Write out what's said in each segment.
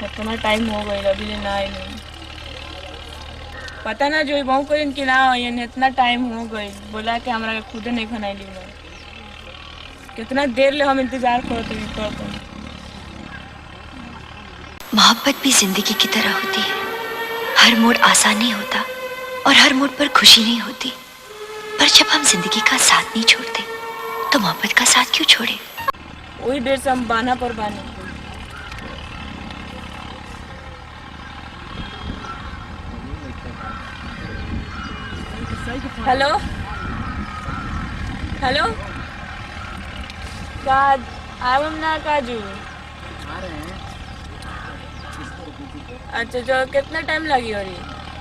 इतना टाइम हो गई अभी ले ना आई नहीं। पता ना जो बहु करीन कि ना इतना टाइम हो गई बोला कि हमरा के खुदे नहीं खाना ली ना कितना देर ले हम इंतजार करते मोहब्बत भी जिंदगी की तरह होती है। हर मोड़ आसान नहीं होता और हर मोड़ पर खुशी नहीं होती, पर जब हम जिंदगी का साथ नहीं छोड़ते तो मोहब्बत का साथ क्यों छोड़े। वही देर से हम बाना पर बाने। हेलो हेलो काज आम ना काजू अच्छा जो कितना टाइम लगी हो रही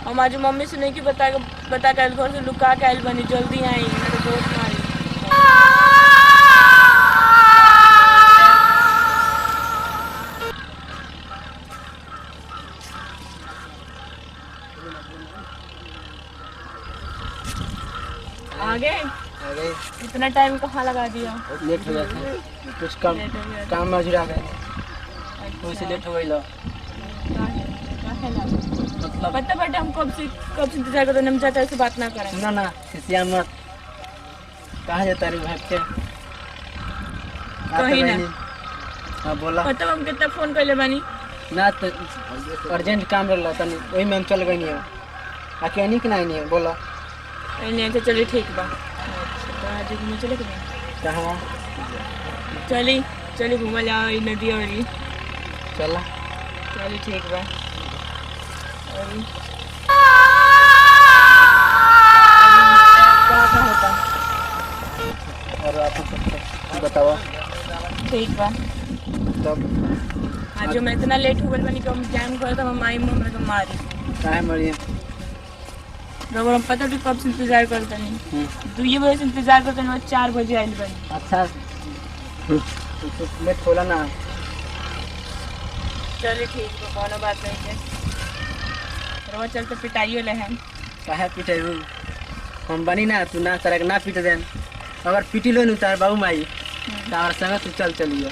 हम आज मम्मी से नहीं कि बता के घर से लुका के आयल बनी जल्दी आई ना तो दोस्त मारी। आगे इतना टाइम कहाँ लगा दिया। लेट हो जाता है कुछ काम मजूरा गए वैसे लेट हो गई लो मतलब पता बेटा हम कब से इंतजार करते हम चाचा से बात ना करें। सुना ना सिसिया मत कहाँ जाता रे भाग के कहीं ना। हाँ बोला पता हम कितना फोन कर ले बानी ना तो अर्जेंट काम रहला तनी वही में हम चल गई नहीं आके नहीं कि नहीं बोला नहीं तो चलिए ठीक बा आज घूमे चले के कहाँ चली घूमा जाओ नदी और चला चलिए ठीक बा क्या होता और आप बताओ ठीक बा तब आज मैं इतना लेट हो गई बनी कि हम जान कर तो हम आई मेरे को मारी काहे मरिए जब हम पता भी कब से इंतजार करते नहीं 2 बजे से इंतजार करते नहीं 4 बजे आई बनी। अच्छा लेट खोला ना चलिए ठीक है कोनो बात नहीं है रोज चलते पिटाइयो ले हैं काहे पीटे हम बनी ना तू ना तरह ना पीट देन अगर पीटी लो तार बाबू माई तार संग तू चल चलियो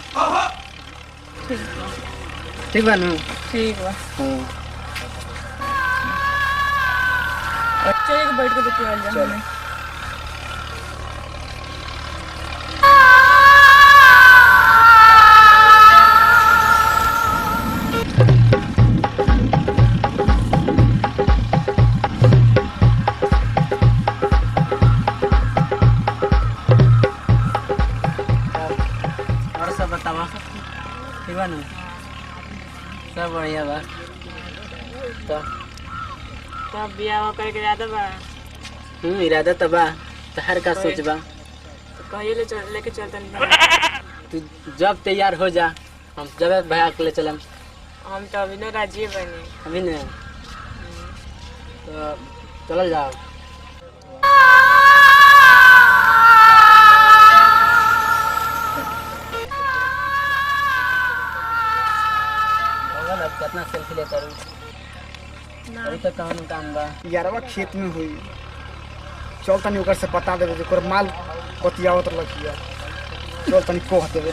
ठीक बा नु ठीक बा हां चलिए बैठ के बतियाल जाए और सब बतावा ठीक बा नु सब बढ़िया बा तो तब बियाह करके ज्यादा बा इरादा तबा तहर का सोच बा तो कहिए लेके चलते नहीं तू जब तैयार हो जा हम जब भैया के ले चलम हम तो अभी ना राजी बने अभी ने तो चल जाओ कितना सेल्फी लेता रहूं अभी तो काम बा यारवा खेत में हुई चल तनी ओकर से बता देबे ओकर माल बतियावत लखिया चल तनी कह देबे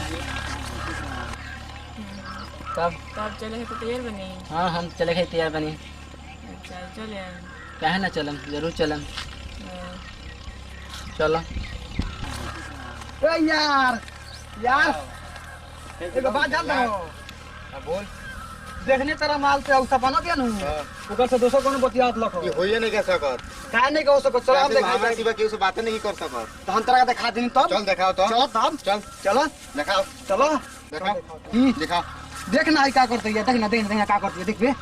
तब चले तो तैयार बनी। हाँ हम चले गए तैयार बनी अच्छा चले काहे ना चलम जरूर चलम चलो ए यार एगो बात जान दो बोल देखने तेरा माल से औसा बना दिया नु ओकर से दोसर कोनो बतियावत लखो ये होइए नहीं कर सकत काहे नहीं कहो सको चल हम हमरा देखा सिवा केहू से बात नहीं कर सकत तो हम तोरा दिखा देनी तब चल दिखाओ तो चलो तब चल चलो दिखाओ चलो दिखाओ दिखाओ देख ना का करते है देख ना का करते है देख बे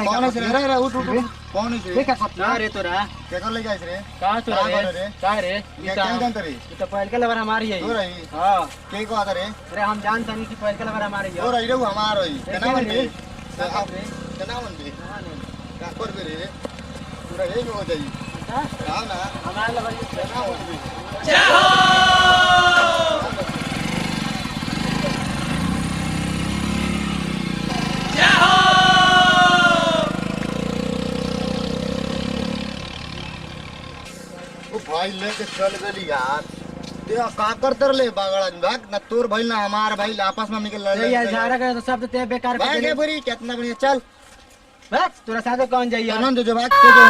कौन है रे रे उठ कौन है देख का करते ना रे तोरा के कर ले जाइस रे का तोरा रे का रे ये क्या जानत रे ये तो पहल के लवर हमारी है हो रही हां के को आता रे अरे हम जानते नहीं कि पहल के लवर हमारी है हो रही रे हमार होई केना मन रे रे केना मन रे का कर रे पूरा यही में हो जाई हां ना हमारा लवर केना हो रे जय हो जय हो वो भाई लेके चल गली यार ते का करतर ले बागड़ा भाग ना तोर भाई ना हमार भाई आपस में निकल ये यार झाड़ा करे तो सब तो ते बेकार कर भाग देले के बुरी कितना बढ़िया चल बस तोरा साथे कौन जाइए आनंद जो भाग के जो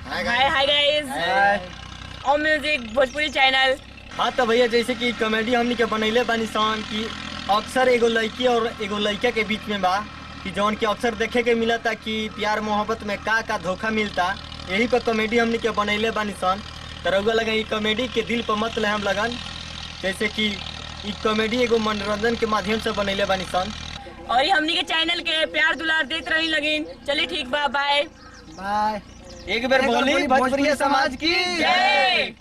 हाय हाय गाइस और म्यूजिक भोजपुरी चैनल। हाँ तो भैया जैसे कि कॉमेडी हमनी के बनैले बानी सन कि अक्सर एगो लड़की और एगो लड़का के बीच में बा कि जौन के अक्सर देखे के मिलता कि प्यार मोहब्बत में का धोखा मिलता, यही पर कॉमेडी हमनी के बनैले बानी सन। तो रउआ लगा ई कॉमेडी के दिल पर मत ले हम लगन, जैसे कि ई कॉमेडी एगो मनोरंजन के माध्यम से बनैले बानी सन। और ये हमनी के चैनल के प्यार दुलार देते रही लगिन। चलिए ठीक बा, बाय बाय एक बार बोली भोजपुरी समाज की जय।